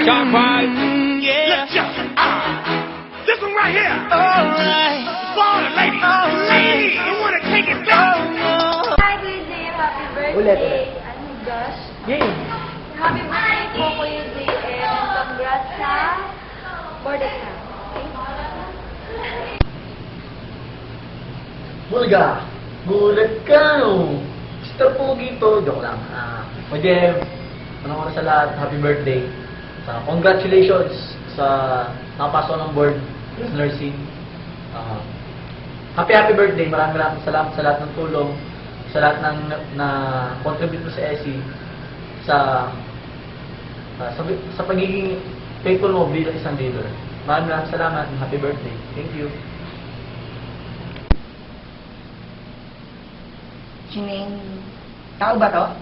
Sharp right. Yeah. Let's jump. This one right here. All right. For all the ladies. Ladies, you want to take it back? Hi, Kuya JM. Happy birthday. Ulit. Oh my gosh. Game. Happy birthday po, Kuya JM. Congrats sa board exam. Bulga. Gulat ka, no? Mr. Pogi to. Joke lang. O Jem, ano ko na sa lahat, happy birthday. Congratulations sa nakapasok ng board of nursing. Happy birthday. Maraming salamat sa lahat ng tulong, sa lahat ng na-contribute mo sa ESI, sa pagiging faithful mo bilang isang leader. Maraming salamat and happy birthday. Thank you. Sineng, tao ba to?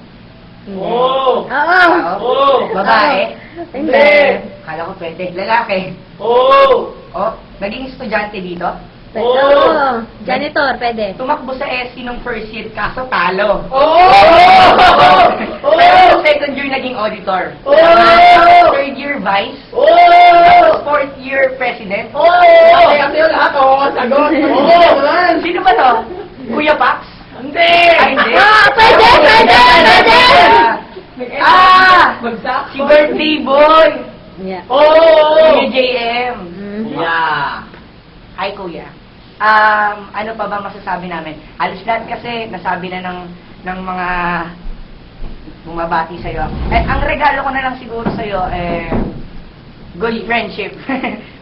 Oo! Oo. Oo! Babae? Hindi. Kala ko pwede. Lalaki? Oo! Oh, naging estudyante dito? Oo. Janitor, pwede. Tumakbo sa SC nung first year, kaso talo. Oo! Pero nung second year, naging auditor. Oo! Third year, vice. Oo! Tapos fourth year, president. Oo! Kaya kayo lahat, oo, sagot. Oo! Sino ba to? Kuya Pax? Hindi! Ay, hindi. Pwede! Si birthday boy! Yeah. Oo! Kuya JM. Yeah. Hi, Kuya. Ano pa ba masasabi namin? Halos lahat kasi nasabi na ng mga bumabati sa'yo. Eh, ang regalo ko na lang siguro sa'yo, good friendship.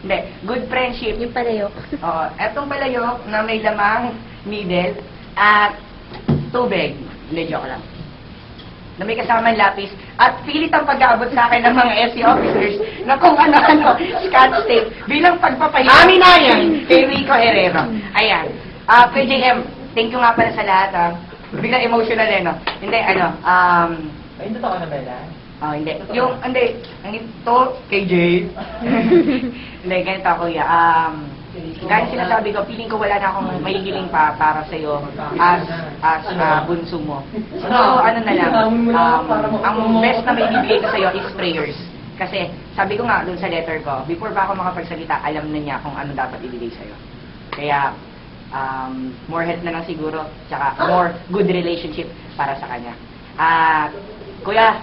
Hindi, good friendship. Yung palayok. Oo, etong palayok na may lamang needle at tubig. Hindi, joke lang. Na may kasamang lapis at pilit ang pag-aabot sa akin ng mga SC officers na kung ano-ano, scotch tape bilang pagpapahiya. Amin na yan! Kay Rico Herrero. Ayan. PJM, thank you nga pala sa lahat, Biglang emotional no? Hindi, Ay, totoo na ba yan? hindi. Ang ito, KJ. Hindi, ganito, Kuya. Gaya sinasabi ko, feeling ko wala na akong mahihiling pa para sa'yo as bunso mo. So, ano na lang, ang best na may bibigay ko sa'yo is prayers. Kasi, sabi ko nga dun sa letter ko, before pa ako makapagsalita, alam na niya kung ano dapat ibigay sa'yo. Kaya, more health na lang siguro, tsaka more good relationship para sa kanya. Kuya,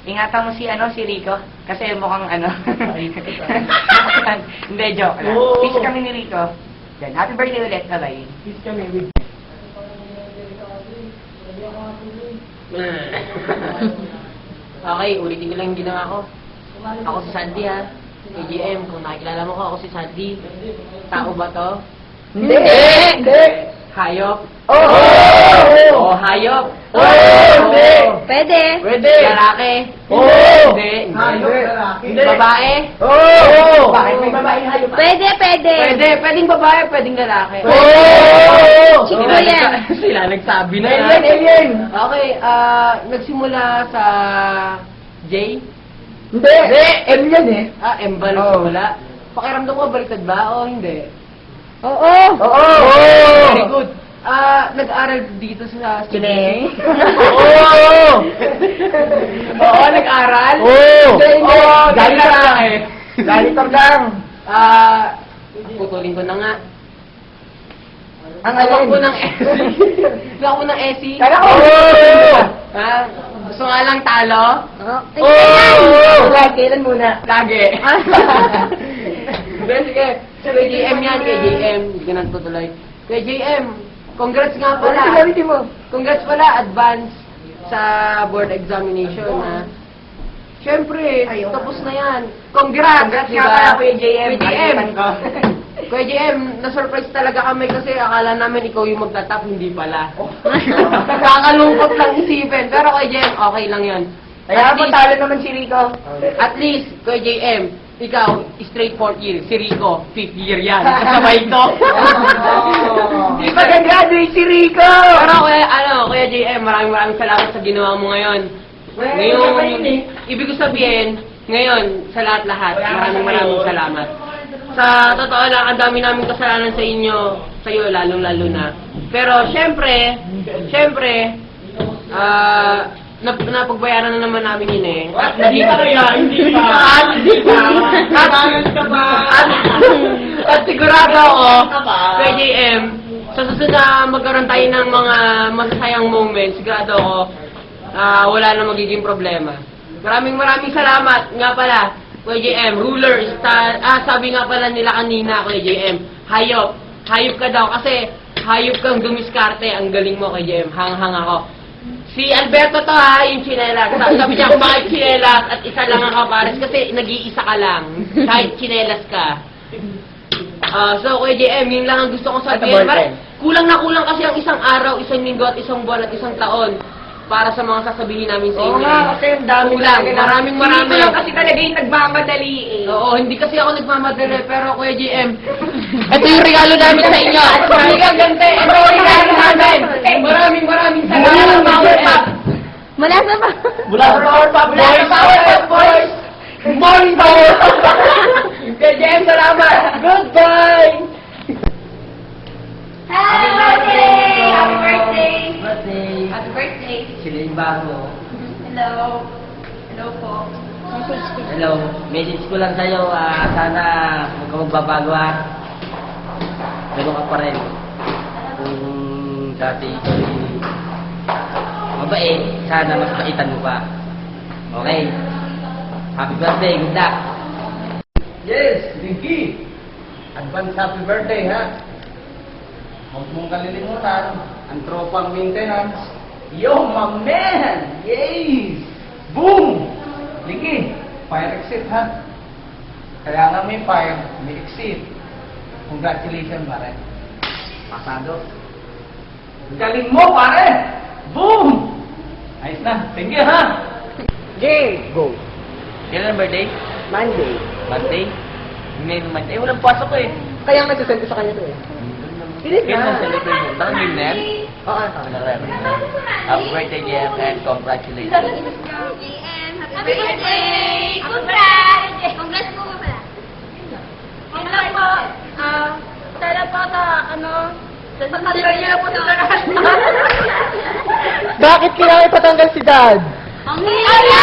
ingatan mo si Rico, kasi mukhang hindi, joke lang. Peace kami ni Rico. Yan, happy birthday ulit, bye-bye. Peace kami with... Okay, ulitin ko lang yung ginawa ko. Ako si Sandy ha. AGM, kung nakikilala mo ko, ako si Sandy. Tao ba to? Hindi! Hindi! Hayop? Oo! Oo, hayop? Oo! Hindi! Pwede. Pwede! Lalaki? Oo! Hindi. Hayop, lalaki. Hindi! Babae? Oo! Bakit may babae na hayop? Pwede. Pwede. Pwedeng babae, pwedeng lalaki. Oo! Chico Sila yan. Sila nagsabi na. Alien! Alien! Okay, nagsimula sa J? Hindi! M yan eh! M ba Oo. nagsimula? Pakiramdam ko, baliktad ba o hindi? Oo. Oo! Very good. Nag-aral dito sa Sineng? Oo! Oo, nag-aral? Oo! Oo, Janitor lang lalaki. Janitor lang! Putulin ko na nga. Ang Takbo alin? ng SC. Takbo ng SC. Kala ko! Oo! Ha? Gusto nga lang talo? Oo! Kailan muna? Lagi. Sige. Kay JM yan, kay JM. Hindi ka nang tutuloy. Kay JM, congrats nga pala. mo? Congrats pala, advance sa board examination na. Siyempre, tapos na yan. Congrats! Congrats diba? nga pala, Kuya JM. Kuya JM. Ayusan ko. Kuya JM, na-surprise talaga kami kasi akala namin ikaw yung magtatap, hindi pala. Nakakalungkot lang isipin. Pero Kuya JM, okay lang yan. Kaya talo naman si Rico. At least, Kuya JM, ikaw, straight 4th year. Si Rico, 5th year yan. Kasabay to. Di ba gagraduate si Rico? Pero Kuya JM, maraming salamat sa ginawa mo ngayon. Ngayon, ibig ko sabihin, ngayon, sa lahat-lahat, maraming salamat. Sa totoo lang, ang dami namin kasalanan sa inyo, sa iyo lalong-lalo na. Pero, syempre, napagbayaran na naman namin yun eh. At Hindi pa kaya, hindi pa. Hindi pa. Kailangan ka pa. At sigurado ako, Ka pa. kay JM, sa susunod na magkaroon tayo ng mga masasayang moments, sigurado ako, wala na magiging problema. Maraming salamat nga pala, Kuya JM, ruler, sabi nga pala nila kanina, Kuya JM, hayop ka daw, kasi hayop kang dumiskarte, ang galing mo, Kuya JM, hang ako. Si Alberto to ha, yung chinelas. Sabi niya, bakit chinelas at isa lang ang kapares kasi nag-iisa ka lang. Kahit chinelas ka. So, Kuya JM, yun lang ang gusto kong sabihin. Kulang na kulang kasi ang isang araw, isang linggo at isang buwan at isang taon para sa mga sasabihin namin sa inyo. Oo nga, kasi ang dami Kulang. talaga. Maraming. Hindi ko lang kasi talaga yung nagmamadali eh. Oo, hindi kasi ako nagmamadali, pero Kuya JM, ito yung regalo namin sa inyo. Hindi ka gante. Ito ang regalo namin. Maraming salamat, Power Pop. Mula sa pa. Mula sa Power Pop Mula sa Power Pop Boys. Morning Power Pop! Kuya JM, salamat. Goodbye. Happy birthday! Happy birthday! Birthday! Happy birthday! Sila yung bago. Hello. Hello po. Hello, message ko lang sa'yo, sana huwag ka magbabago ha. Ganun ka pa rin. Kung dati ikaw mabait, sana mas baitan mo pa. Okay? Happy birthday, good luck! Yes, Dinky! Advance happy birthday ha! Huwag mong kalilimutan, ang tropang maintenance. Yo, my man! Yes! Boom! Liki, fire exit ha. Kaya nga may fire, may exit. Congratulations pare. Pasado. Galing mo pare! Boom! Ayos na. Thank you ha. Jay, go. Kailan ang birthday? Monday. Monday? May Monday. Walang pasok eh. Kaya nga sasend ko sa kanya to eh. Pilit Kailan ang na. celebration? Parang yun na yan? Oo. Happy birthday, JM, and congratulations. Happy birthday! Congrats! Congrats po ba pala? Congrats po. Sana po tatanggal niyo na po sa lahat. Bakit kailangan ipatanggal si Dad? Ang hirap!